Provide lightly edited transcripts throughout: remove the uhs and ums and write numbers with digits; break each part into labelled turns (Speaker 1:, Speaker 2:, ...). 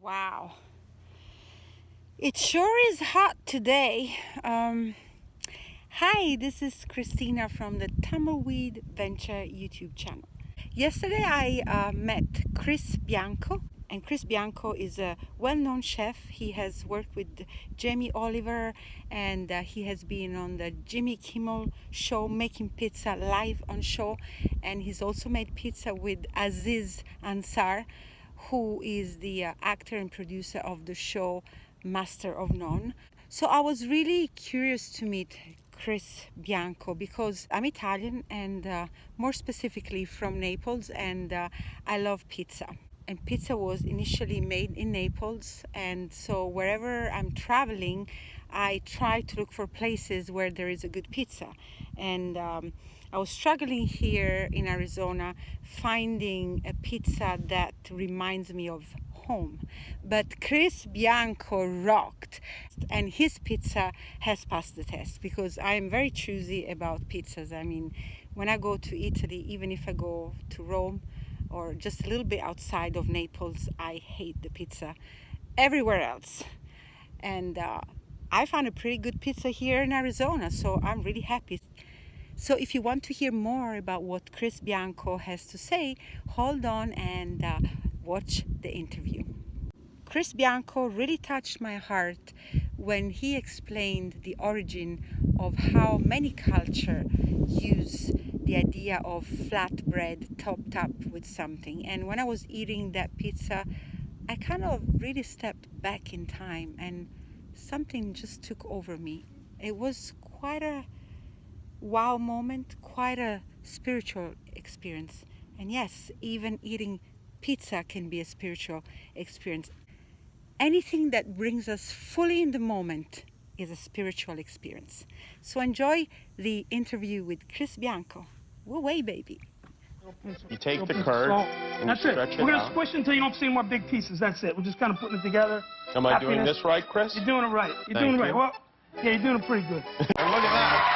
Speaker 1: Wow. It sure is hot today. Hi, this is Christina from the Tumbleweed Venture YouTube channel. Yesterday I met Chris Bianco, and Chris Bianco is a well-known chef. He has worked with Jamie Oliver, and he has been on the Jimmy Kimmel show making pizza live on show, and he's also made pizza with Aziz Ansar, who is the actor and producer of the show Master of None. So I was really curious to meet Chris Bianco because I'm Italian and more specifically from Naples, and I love pizza. And pizza was initially made in Naples, and so wherever I'm traveling, I try to look for places where there is a good pizza. And I was struggling here in Arizona finding a pizza that reminds me of home. But Chris Bianco rocked, and his pizza has passed the test because I'm very choosy about pizzas. I mean, when I go to Italy, even if I go to Rome or just a little bit outside of Naples, I hate the pizza everywhere else. And I found a pretty good pizza here in Arizona, so I'm really happy. So if you want to hear more about what Chris Bianco has to say, hold on and watch the interview. Chris Bianco really touched my heart when he explained the origin of how many cultures use the idea of flatbread topped up with something. And when I was eating that pizza, I kind of really stepped back in time and something just took over me. It was quite a wow moment, quite a spiritual experience. And yes, even eating pizza can be a spiritual experience. Anything that brings us fully in the moment is a spiritual experience. So enjoy the interview with Chris Bianco. Woo way, baby.
Speaker 2: You take the curd and you
Speaker 3: That's it.
Speaker 2: stretch it
Speaker 3: We're going
Speaker 2: out.
Speaker 3: to squish until you don't see more big pieces. That's it. We're just kind of putting it together.
Speaker 2: Am I doing
Speaker 3: Happiness.
Speaker 2: this right, Chris?
Speaker 3: You're doing it right. You're
Speaker 2: Thank
Speaker 3: doing it
Speaker 2: you.
Speaker 3: right. Well, yeah, you're doing it pretty good.
Speaker 2: And look at that.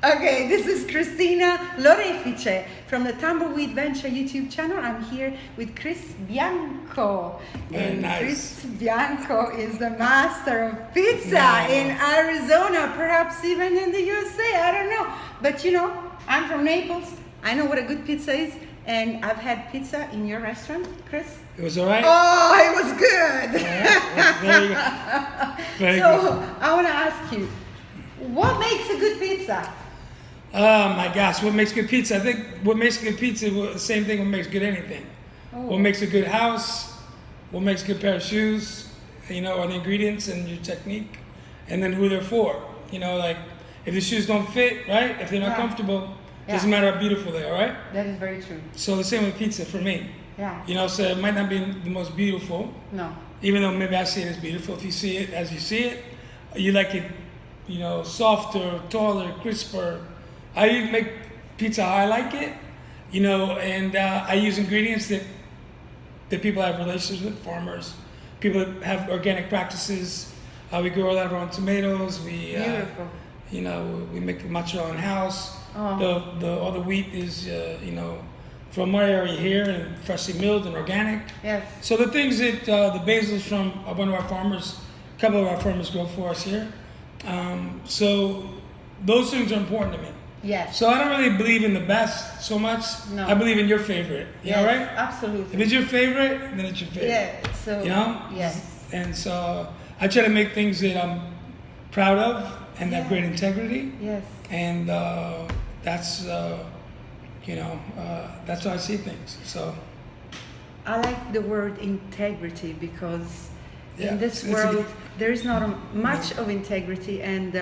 Speaker 1: Okay, this is Christina Lorefice from the Tumbleweed Venture YouTube channel. I'm here with Chris Bianco.
Speaker 4: Very
Speaker 1: And
Speaker 4: nice.
Speaker 1: Chris Bianco is the master of pizza
Speaker 4: Yeah.
Speaker 1: in Arizona, perhaps even in the USA, I don't know. But you know, I'm from Naples. I know what a good pizza is, and I've had pizza in your restaurant, Chris.
Speaker 4: It was all right?
Speaker 1: Oh, it was good.
Speaker 4: Very good. Very
Speaker 1: So
Speaker 4: good.
Speaker 1: I want to ask you, what makes a good pizza?
Speaker 4: Oh my gosh, what makes good pizza? I think what makes good pizza is the same thing what makes good anything.
Speaker 1: Oh.
Speaker 4: What makes a good house, what makes a good pair of shoes, you know, are the ingredients and your technique, and then who they're for. You know, like if the shoes don't fit, right? If they're not
Speaker 1: Yeah.
Speaker 4: comfortable,
Speaker 1: Yeah.
Speaker 4: doesn't matter how beautiful they are, right?
Speaker 1: That is very true.
Speaker 4: So the same with pizza for me.
Speaker 1: Yeah.
Speaker 4: You know, so it might not be the most beautiful,
Speaker 1: No.
Speaker 4: even though maybe I see it as beautiful. If you see it as you see it, you like it, you know, softer, taller, crisper. I make pizza how I like it, you know, and I use ingredients that people have relations with, farmers, people that have organic practices. We grow a lot of our own tomatoes. We,
Speaker 1: Beautiful.
Speaker 4: you know, we make much of our own house.
Speaker 1: Oh.
Speaker 4: All the wheat is, you know, from our area here and freshly milled and organic.
Speaker 1: Yes.
Speaker 4: So the things that the basil's from one of our farmers, a couple of our farmers grow for us here. So those things are important to me.
Speaker 1: Yes.
Speaker 4: So I don't really believe in the best so much.
Speaker 1: No.
Speaker 4: I believe in your favorite. You know, right? If
Speaker 1: Absolutely.
Speaker 4: it's your favorite, then it's your favorite.
Speaker 1: Yeah. So.
Speaker 4: You know?
Speaker 1: Yes.
Speaker 4: And so I try to make things that I'm proud of and that
Speaker 1: Yeah.
Speaker 4: great integrity.
Speaker 1: Yes.
Speaker 4: And that's, you know, that's how I see things. So.
Speaker 1: I like the word integrity because
Speaker 4: Yeah,
Speaker 1: in this
Speaker 4: it's a
Speaker 1: world
Speaker 4: good-
Speaker 1: there is not much of integrity, and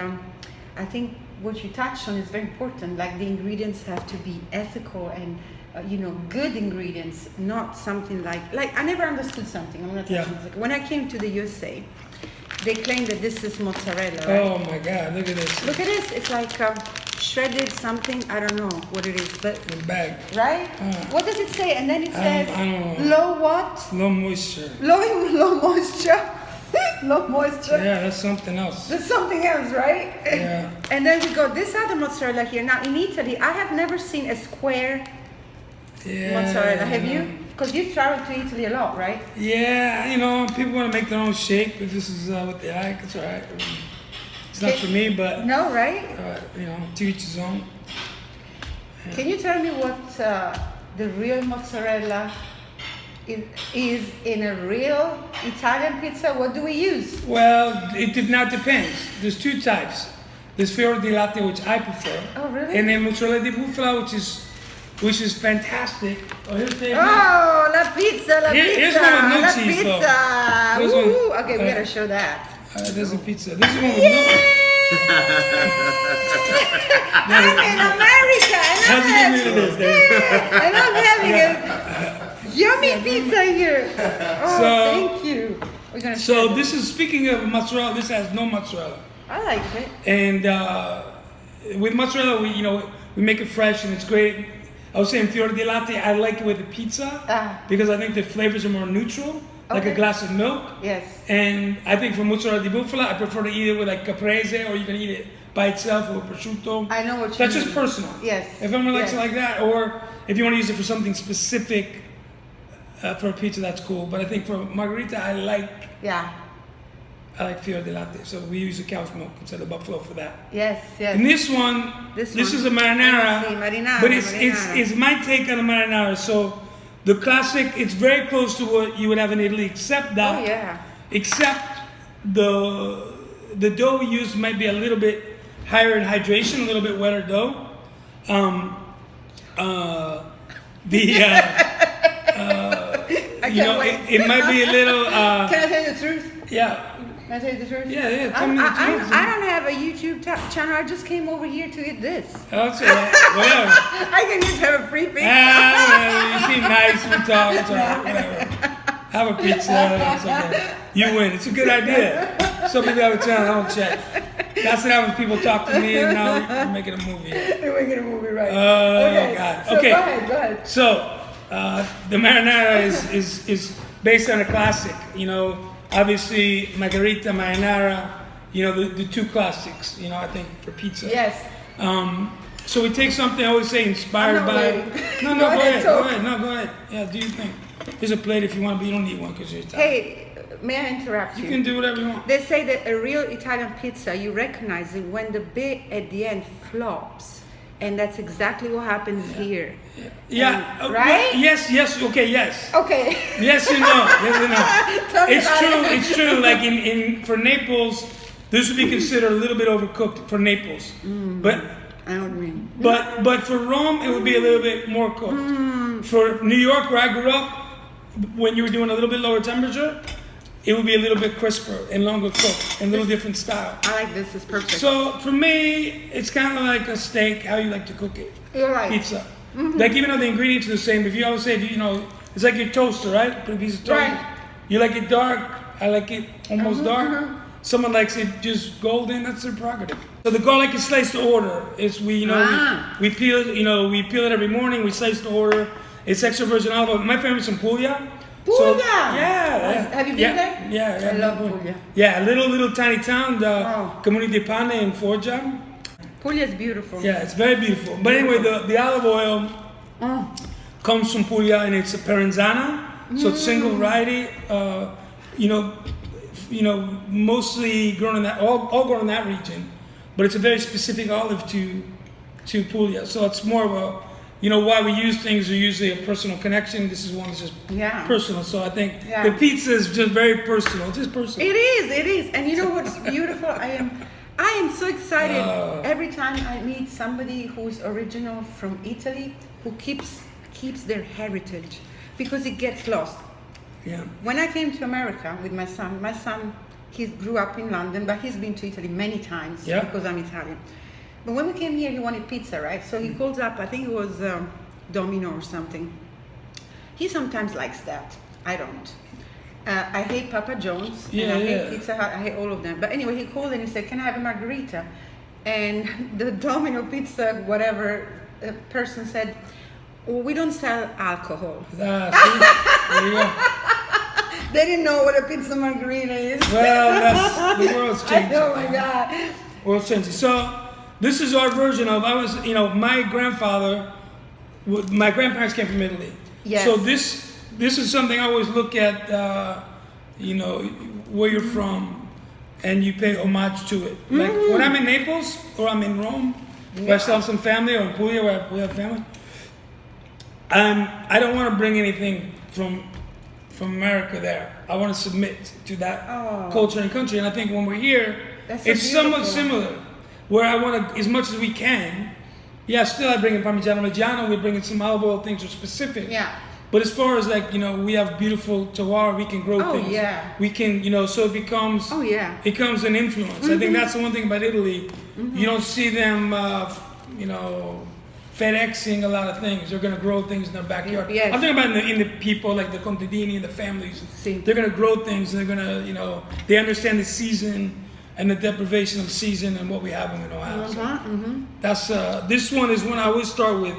Speaker 1: I think what you touched on is very important. Like the ingredients have to be ethical and you know, good ingredients, not something like I never understood something. I'm not
Speaker 4: Yeah.
Speaker 1: touching this. When I came to the USA, they claim that this is mozzarella, right?
Speaker 4: Oh my God! Look at this.
Speaker 1: Look at this. It's like shredded something. I don't know what it is, but
Speaker 4: The bag.
Speaker 1: right? What does it say? And then it says
Speaker 4: I don't know.
Speaker 1: low what?
Speaker 4: Low moisture.
Speaker 1: Low moisture. Low moisture.
Speaker 4: Yeah, that's something else.
Speaker 1: That's something else, right?
Speaker 4: Yeah.
Speaker 1: And then we got this other mozzarella here. Now in Italy, I have never seen a square mozzarella. Have you? Because you travel to Italy a lot, right?
Speaker 4: Yeah, you know, people want to make their own shape. If this is what they like, it's all right. It's not for me, but
Speaker 1: no, right?
Speaker 4: you know, to each his own. Yeah.
Speaker 1: Can you tell me what the real mozzarella is in a real Italian pizza? What do we use?
Speaker 4: Well, it now depends. There's two types. There's fior di latte, which I prefer.
Speaker 1: Oh, really?
Speaker 4: And then mozzarella di bufala, which is fantastic. Oh, here's the
Speaker 1: Oh, la pizza, la
Speaker 4: Here's
Speaker 1: pizza,
Speaker 4: one with no
Speaker 1: la
Speaker 4: cheese,
Speaker 1: pizza.
Speaker 4: Here's
Speaker 1: Ooh,
Speaker 4: one-
Speaker 1: okay, we gotta show that.
Speaker 4: there's a pizza. This is one with no.
Speaker 1: I'm in America,
Speaker 4: How'd you get me to this, Dave?
Speaker 1: and I'm having a yummy pizza here. Oh, thank you. We're gonna share
Speaker 4: So this is, speaking of mozzarella, this has no mozzarella.
Speaker 1: I like it.
Speaker 4: And with mozzarella, we make it fresh and it's great. I was saying fior di latte, I like it with the pizza because I think the flavors are more neutral, like a glass of milk.
Speaker 1: Yes.
Speaker 4: And I think for mozzarella di bufala, I prefer to eat it with like caprese, or you can eat it by itself with prosciutto.
Speaker 1: I know what you
Speaker 4: That's
Speaker 1: mean.
Speaker 4: just personal.
Speaker 1: Yes.
Speaker 4: If everyone likes it
Speaker 1: Yes.
Speaker 4: like that, or if you want to use it for something specific for a pizza, that's cool. But I think for margarita, I like fior di latte. So we use the cow's milk instead of buffalo for that.
Speaker 1: Yes, yes.
Speaker 4: And this one, this is a marinara,
Speaker 1: Sì, marinara,
Speaker 4: but
Speaker 1: marinara.
Speaker 4: it's my take on a marinara. So the classic, it's very close to what you would have in Italy, except that,
Speaker 1: Oh, yeah.
Speaker 4: except the dough we use might be a little bit higher in hydration, a little bit wetter dough. It might be a little.
Speaker 1: Can I tell you the truth?
Speaker 4: Yeah.
Speaker 1: Can I tell you the truth?
Speaker 4: Yeah. Tell me the truth.
Speaker 1: I don't have a YouTube channel. I just came over here to eat this.
Speaker 4: That's all right. Whatever.
Speaker 1: I can just have a free pizza.
Speaker 4: You seem nice. We talk. It's all right. Whatever. Have a pizza. It's okay. You win. It's a good idea. Some people have a channel. I don't check. That's what happens. People talk to me, and now we're making a movie.
Speaker 1: We're making a movie, right?
Speaker 4: Oh, God.
Speaker 1: So
Speaker 4: Okay.
Speaker 1: Go ahead.
Speaker 4: So the marinara is based on a classic. Obviously margarita, marinara. The two classics. I think for pizza.
Speaker 1: Yes.
Speaker 4: So we take something, I always say, inspired
Speaker 1: I'm not
Speaker 4: by.
Speaker 1: waiting.
Speaker 4: No,
Speaker 1: Go
Speaker 4: go
Speaker 1: ahead,
Speaker 4: ahead.
Speaker 1: talk.
Speaker 4: Go ahead. No, go ahead. Yeah, do your thing. There's a plate if you want, but you don't need one because you're Italian.
Speaker 1: Hey, may I interrupt you?
Speaker 4: You can do whatever you want.
Speaker 1: They say that a real Italian pizza, you recognize it when the bit at the end flops. And that's exactly what happens here.
Speaker 4: Yeah.
Speaker 1: Right?
Speaker 4: Yes. Okay. Yes.
Speaker 1: Okay.
Speaker 4: Yes and no. Yes and no.
Speaker 1: Tell me
Speaker 4: It's
Speaker 1: about
Speaker 4: true.
Speaker 1: it.
Speaker 4: It's true. Like for Naples, this would be considered a little bit overcooked for Naples. But
Speaker 1: I know what you mean.
Speaker 4: But for Rome, it would be a little bit more cooked. For New York, where I grew up, when you were doing a little bit lower temperature, it would be a little bit crisper and longer cooked and a little different style.
Speaker 1: I like this. It's perfect.
Speaker 4: So for me, it's kind of like a steak, how you like to cook it.
Speaker 1: You're right.
Speaker 4: Pizza. Like even though the ingredients are the same, if you always say, it's like your toaster, right? Put a piece of toast.
Speaker 1: Right.
Speaker 4: You like it dark, I like it almost dark. Someone likes it just golden, that's their prerogative. So the garlic is sliced to order. It's we peel it, we peel it every morning, we slice to order. It's extra virgin olive oil. My family's from Puglia.
Speaker 1: Puglia?
Speaker 4: So, yeah.
Speaker 1: Have you been there?
Speaker 4: Yeah.
Speaker 1: I love Puglia.
Speaker 4: Yeah, a little tiny town, the Comune di Pane in Foggia.
Speaker 1: Puglia is beautiful.
Speaker 4: Yeah, it's very beautiful. But anyway, the olive oil comes from Puglia and it's a Perenzana, so it's single variety. Mostly grown in that, all grown in that region, but it's a very specific olive to Puglia. So it's more of a, why we use things are usually a personal connection. This is one that's just personal. So I think the pizza is just very personal, just personal.
Speaker 1: It is. And you know what's beautiful? I am so excited every time I meet somebody who is original from Italy, who keeps their heritage, because it gets lost.
Speaker 4: Yeah.
Speaker 1: When I came to America with my son, he grew up in London, but he's been to Italy many times because I'm Italian. But when we came here, he wanted pizza, right? So he calls up, I think it was Domino or something. He sometimes likes that. I don't. I hate Papa John's, and I hate Pizza Hut, I hate all of them. But anyway, he called and he said, "Can I have a margarita?" And the Domino Pizza, whatever person said, "Oh, we don't sell alcohol."
Speaker 4: See? There you go.
Speaker 1: They didn't know what a pizza margarita is.
Speaker 4: Well, that's the world's changing.
Speaker 1: Oh my God.
Speaker 4: World's changing. So this is our version of. My grandparents came from Italy.
Speaker 1: Yes.
Speaker 4: So this is something I always look at. Where you're from, and you pay homage to it. Like when I'm in Naples or I'm in Rome, where I still have some family, or in Puglia where we have family. I don't want to bring anything from America there. I want to submit to that culture and country. And I think when we're here,
Speaker 1: That's so
Speaker 4: it's somewhat
Speaker 1: beautiful.
Speaker 4: similar. Where I want to, as much as we can, still I bring in Parmigiano Reggiano, we bring in some olive oil things are specific.
Speaker 1: Yeah.
Speaker 4: But as far as we have beautiful terroir, we can grow things.
Speaker 1: Yeah.
Speaker 4: We can, so it becomes.
Speaker 1: Oh, yeah.
Speaker 4: Becomes an influence. I think that's the one thing about Italy. You don't see them, FedExing a lot of things. They're going to grow things in their backyard.
Speaker 1: Yes.
Speaker 4: I'm talking about in the people, like the contadini and the families.
Speaker 1: Si.
Speaker 4: They're going to grow things. And they're going to, they understand the season and the deprivation of season and what we have and we don't have. So that's this one is one I always start with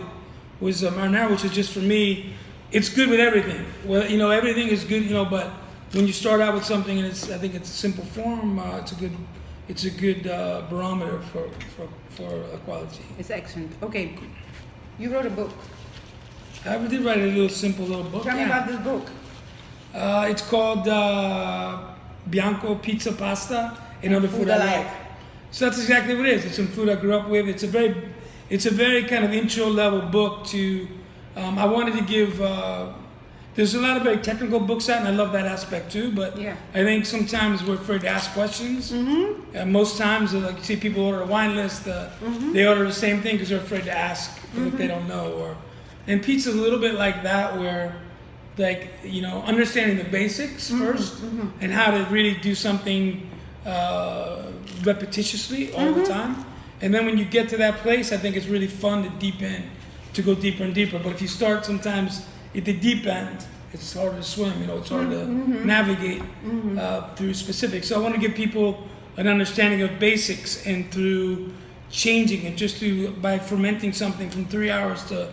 Speaker 4: was marinara, which is just for me. It's good with everything. Well, everything is good, but when you start out with something and I think it's a simple form, it's a good barometer for quality.
Speaker 1: It's excellent. Okay. You wrote a book.
Speaker 4: I did write a simple little book.
Speaker 1: Tell me about this book.
Speaker 4: It's called Bianco Pizza Pasta and Other Food I Like. So that's exactly what it is. It's some food I grew up with. It's a very kind of intro level book to. I wanted to give. There's a lot of very technical books out, and I love that aspect too. But
Speaker 1: Yeah.
Speaker 4: I think sometimes we're afraid to ask questions. And most times, like you see people order a wine list, they order the same thing because they're afraid to ask what they don't know. And pizza's a little bit like that, where, understanding the basics first, and how to really do something repetitiously all the time. And then when you get to that place, I think it's really fun to go deeper and deeper. But if you start sometimes at the deep end, it's harder to swim, it's hard to navigate through specifics. So I want to give people an understanding of basics, and through changing it, just by fermenting something from 3 hours to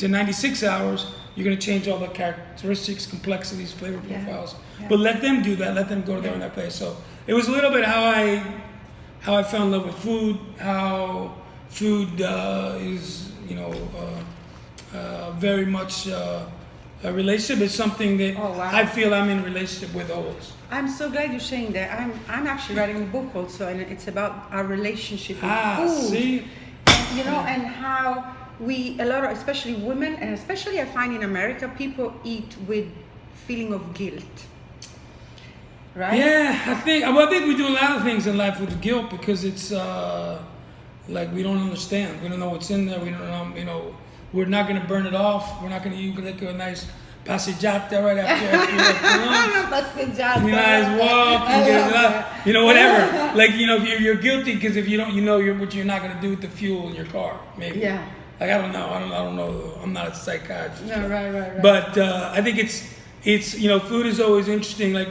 Speaker 4: 96 hours, you're going to change all the characteristics, complexities, flavor profiles.
Speaker 1: Yeah.
Speaker 4: But let them do that. Let them go there in that place. So it was a little bit how I fell in love with food, how food is, very much a relationship. It's something that I feel I'm in a relationship with always.
Speaker 1: I'm so glad you're saying that. I'm actually writing a book also, and it's about our relationship with food.
Speaker 4: See?
Speaker 1: And how especially women, and especially I find in America, people eat with feeling of guilt. Right?
Speaker 4: Yeah, I think we do a lot of things in life with guilt because it's we don't understand. We don't know what's in there. We don't know, we're not going to burn it off. You're going to take a nice passeggiata right after lunch. Nice walk, whatever. You're guilty because if you don't, what you're not going to do with the fuel in your car, maybe.
Speaker 1: Yeah.
Speaker 4: I don't know. I'm not a psychiatrist.
Speaker 1: No, right.
Speaker 4: But I think it's food is always interesting. Like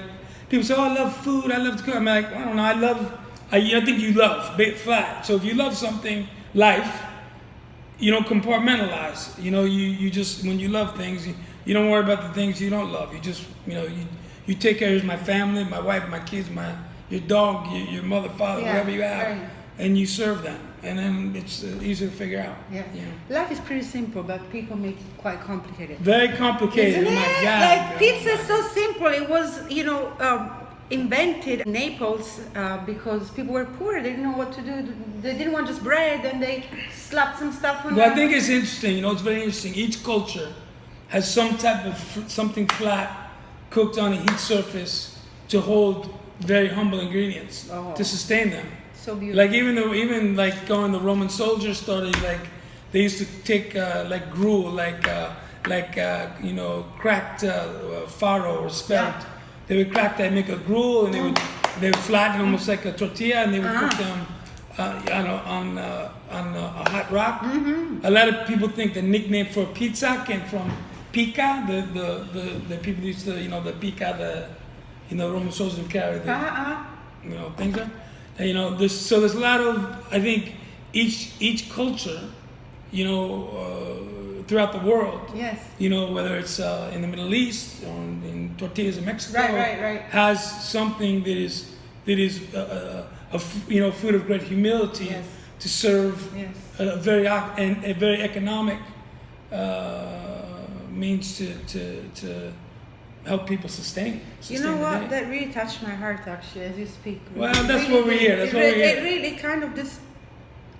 Speaker 4: people say, "Oh, I love food. I love to cook." I'm like, I don't know. I think you love bit flat. So if you love something, life, you don't compartmentalize. You just when you love things, you don't worry about the things you don't love. You just you take care of my family, my wife, my kids, your dog, your mother, father, whoever you have, and you serve them. And then it's easier to figure out.
Speaker 1: Yeah. Life is pretty simple, but people make it quite complicated.
Speaker 4: Very complicated.
Speaker 1: Isn't
Speaker 4: Oh my
Speaker 1: it?
Speaker 4: God.
Speaker 1: Like pizza is so simple. It was, invented in Naples because people were poor. They didn't know what to do. They didn't want just bread, and they slapped some stuff on.
Speaker 4: Well, I think it's interesting. It's very interesting. Each culture has some type of something flat cooked on a heat surface to hold very humble ingredients to sustain them.
Speaker 1: So beautiful.
Speaker 4: Like even going the Roman soldiers started they used to take gruel cracked farro or spelt.
Speaker 1: Yeah.
Speaker 4: They would crack that, make a gruel, and they would flatten almost like a tortilla, and they would cook them on a hot rock. A lot of people think the nickname for pizza came from pica. The people used to the pica, the Roman soldiers would carry things there. There's a lot of, I think each culture, throughout the world.
Speaker 1: Yes.
Speaker 4: You know, whether it's in the Middle East or in tortillas in Mexico,
Speaker 1: Right.
Speaker 4: has something that is you know, fruit of great humility.
Speaker 1: Yes.
Speaker 4: To serve
Speaker 1: Yes.
Speaker 4: a very economic means to help people sustain
Speaker 1: You know
Speaker 4: the
Speaker 1: what?
Speaker 4: day.
Speaker 1: That really touched my heart, actually, as you speak.
Speaker 4: Well,
Speaker 1: It
Speaker 4: that's
Speaker 1: really
Speaker 4: what we're
Speaker 1: did.
Speaker 4: here. That's what we're here.
Speaker 1: It really kind of this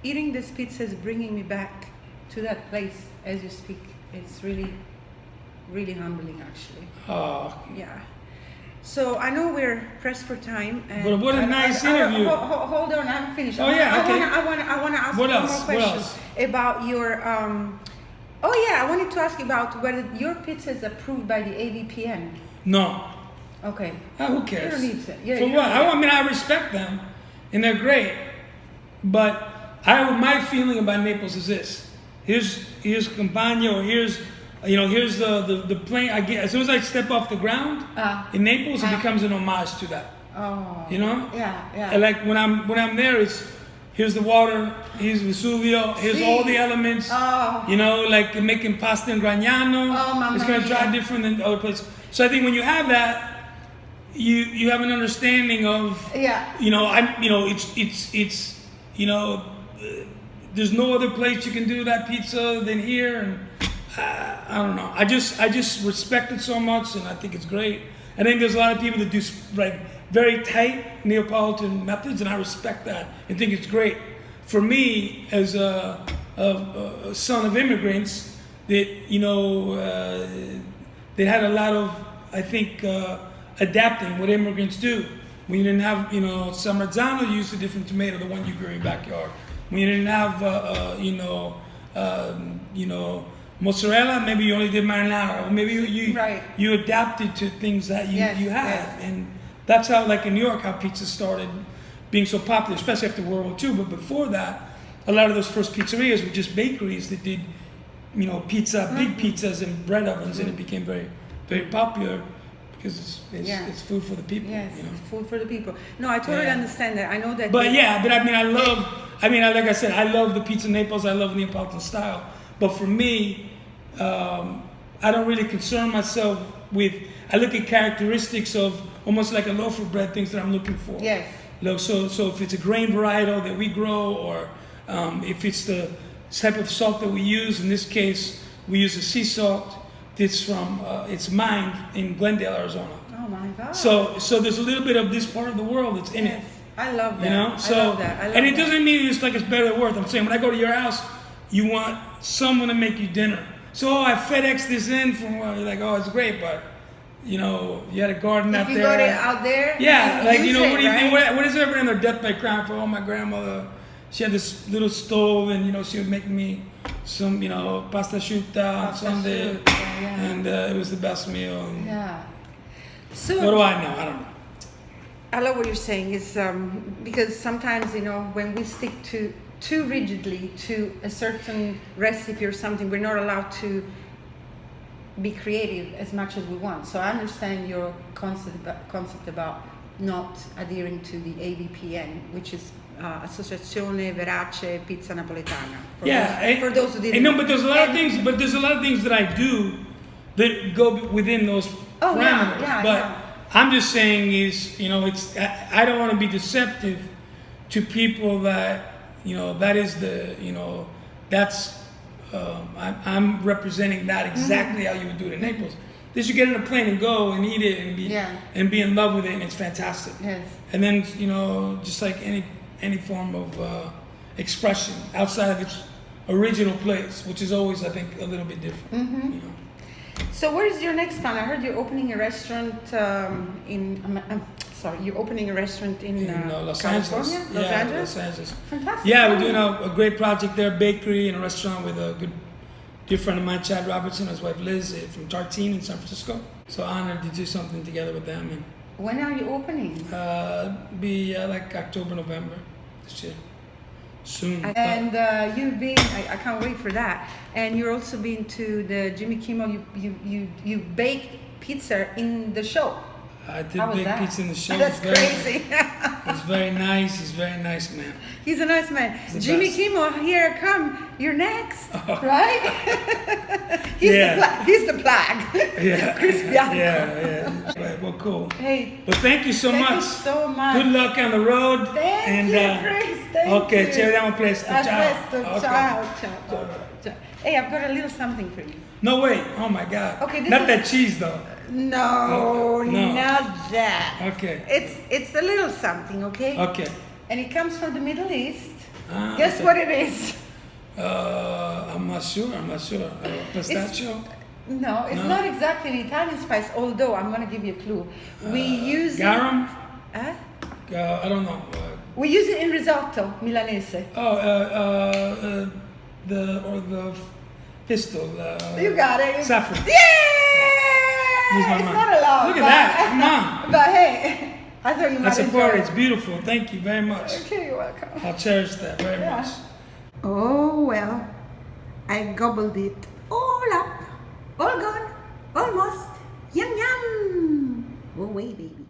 Speaker 1: eating this pizza is bringing me back to that place as you speak. It's really, really humbling, actually.
Speaker 4: Oh,
Speaker 1: Yeah. So I know we're pressed for time. And
Speaker 4: But what a nice interview.
Speaker 1: Hold on, I haven't finished.
Speaker 4: Oh, yeah, okay.
Speaker 1: I want to ask
Speaker 4: What
Speaker 1: one
Speaker 4: else?
Speaker 1: more
Speaker 4: What
Speaker 1: question
Speaker 4: else?
Speaker 1: about your. Oh yeah, I wanted to ask you about whether your pizza is approved by the AVPN.
Speaker 4: no.
Speaker 1: Okay.
Speaker 4: Who cares?
Speaker 1: You don't need to. Yeah,
Speaker 4: For
Speaker 1: you
Speaker 4: what?
Speaker 1: don't need
Speaker 4: I mean, I respect them, and they're great. But my feeling about Naples is this: here's Campagna, or here's the plane. I get as soon as I step off the ground in Naples, it becomes an homage to that.
Speaker 1: Oh.
Speaker 4: You know?
Speaker 1: Yeah.
Speaker 4: And like when I'm there, it's here's the water, here's Vesuvio, here's
Speaker 1: See?
Speaker 4: all the elements.
Speaker 1: Oh.
Speaker 4: You know, like making pasta in Gragnano.
Speaker 1: Oh, mamma
Speaker 4: it's gonna try
Speaker 1: mia.
Speaker 4: different than other places. So I think when you have that, you have an understanding of
Speaker 1: Yeah.
Speaker 4: it's there's no other place you can do that pizza than here, and I don't know. I just respect it so much, and I think it's great. I think there's a lot of people that do like very tight Neapolitan methods, and I respect that and think it's great. For me, as a son of immigrants, that they had a lot of, I think, adapting what immigrants do. When you didn't have, San Marzano, you used a different tomato, the one you grew in your backyard. When you didn't have, mozzarella, maybe you only did marinara, or maybe you adapted to things that you had, and that's how, like in New York, how pizza started being so popular, especially after World War II. But before that, a lot of those first pizzerias were just bakeries that did, pizza, big pizzas and bread ovens, and it became very, very popular because it's food for the people.
Speaker 1: Yes, it's food for the people. No, I totally understand that. I know that.
Speaker 4: But like I said, I love the pizza in Naples. I love Neapolitan style. But for me, I don't really concern myself with. I look at characteristics of almost like a loaf of bread, things that I'm looking for.
Speaker 1: Yes.
Speaker 4: Look, so if it's a grain varietal that we grow, or if it's the type of salt that we use, in this case, we use a sea salt that's from it's mined in Glendale, Arizona.
Speaker 1: Oh my God.
Speaker 4: So there's a little bit of this part of the world that's in it.
Speaker 1: I love that.
Speaker 4: You know, so
Speaker 1: I love that.
Speaker 4: and it doesn't mean it's like it's better or worse. I'm saying when I go to your house, you want someone to make you dinner. So I FedEx this in from you're like, oh, it's great, but you had a garden out
Speaker 1: If
Speaker 4: there.
Speaker 1: you got it out there.
Speaker 4: Yeah, like
Speaker 1: use
Speaker 4: what do you
Speaker 1: it,
Speaker 4: think?
Speaker 1: right?
Speaker 4: What is everybody on their deathbed crying for? Oh, my grandmother, she had this little stove, and she would make me some pasta asciutta on Sunday, and it was the best meal. And
Speaker 1: Yeah. So
Speaker 4: what do I know? I don't know.
Speaker 1: I love what you're saying. Is because sometimes when we stick too rigidly to a certain recipe or something, we're not allowed to be creative as much as we want. So I understand your concept about not adhering to the AVPN, which is Associazione Verace Pizza Napoletana. For those who didn't
Speaker 4: know. But there's a lot of things. But there's a lot of things that I do that go within those parameters. But I'm just saying it's. I don't want to be deceptive to people that that is the that's. I'm representing that exactly how you would do it in Naples. That you get on a plane and go and eat it and be in love with it, and it's fantastic.
Speaker 1: Yes.
Speaker 4: And then just like any form of expression outside of its original place, which is always, I think, a little bit different.
Speaker 1: Mm-hmm. So where is your next plan? I heard you're opening a restaurant you're opening a restaurant in
Speaker 4: Los Angeles.
Speaker 1: Los Angeles?
Speaker 4: Los Angeles.
Speaker 1: Fantastic.
Speaker 4: Yeah, we're doing a great project there, bakery and a restaurant with a good dear friend of mine, Chad Robertson, his wife Liz, from Tartine in San Francisco. So honored to do something together with them. And
Speaker 1: when are you opening?
Speaker 4: Be like October, November this year. Soon.
Speaker 1: And you've been, I can't wait for that. And you're also been to the Jimmy Kimmel, you baked pizza in the show.
Speaker 4: I did
Speaker 1: How was
Speaker 4: big
Speaker 1: that?
Speaker 4: pizza in the show.
Speaker 1: That's
Speaker 4: It's very-
Speaker 1: crazy.
Speaker 4: It's very nice. He's a very nice man.
Speaker 1: He's a nice man.
Speaker 4: the
Speaker 1: Jimmy
Speaker 4: best.
Speaker 1: Kimmel, here, come. You're next,
Speaker 4: Oh.
Speaker 1: right? he's,
Speaker 4: Yeah.
Speaker 1: he's the plug.
Speaker 4: Yeah.
Speaker 1: Chris Bianco.
Speaker 4: Yeah. Right, well, cool.
Speaker 1: Hey,
Speaker 4: Well, thank you so
Speaker 1: thank
Speaker 4: much.
Speaker 1: you so much.
Speaker 4: Good luck on the road.
Speaker 1: Thank you, Chris. Thank
Speaker 4: okay,
Speaker 1: you.
Speaker 4: ci vediamo presto.
Speaker 1: A
Speaker 4: Ciao.
Speaker 1: presto.
Speaker 4: Okay.
Speaker 1: Ciao. Ciao. Hey, I've got a little something for you.
Speaker 4: No, wait. Oh, my God.
Speaker 1: Okay, this
Speaker 4: Not
Speaker 1: is-
Speaker 4: that cheese, though.
Speaker 1: No,
Speaker 4: No.
Speaker 1: not that.
Speaker 4: Okay.
Speaker 1: It's a little something, okay?
Speaker 4: Okay.
Speaker 1: And it comes from the Middle East.
Speaker 4: Ah,
Speaker 1: Guess
Speaker 4: okay.
Speaker 1: what it is?
Speaker 4: I'm not sure. Pistachio?
Speaker 1: No, it's
Speaker 4: No.
Speaker 1: not exactly an Italian spice, although I'm going to give you a clue. We use
Speaker 4: Garum?
Speaker 1: Huh?
Speaker 4: I don't know.
Speaker 1: We use it in risotto milanese.
Speaker 4: The pistol.
Speaker 1: You got it.
Speaker 4: Saffron.
Speaker 1: Yeah!
Speaker 4: Use my
Speaker 1: It's
Speaker 4: mind.
Speaker 1: not a lot.
Speaker 4: Look at
Speaker 1: but-
Speaker 4: that. Come on.
Speaker 1: But hey, I thought you might
Speaker 4: That's a
Speaker 1: enjoy
Speaker 4: part.
Speaker 1: it.
Speaker 4: It's beautiful. Thank you very much.
Speaker 1: Okay, you're welcome.
Speaker 4: I'll cherish that very
Speaker 1: Yeah.
Speaker 4: much.
Speaker 1: Oh well, I gobbled it all up, all gone, almost. Yum yum. Go away, baby.